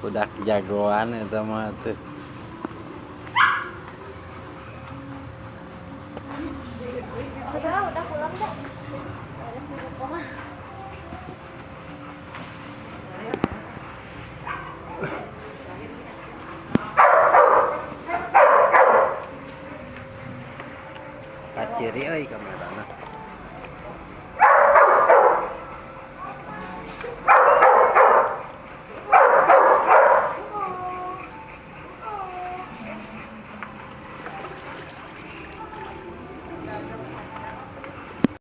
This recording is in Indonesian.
Udah jagoan itu mah tuh. Udah pulang dah. Ada sibuk koma. Kaciri euy kamerana.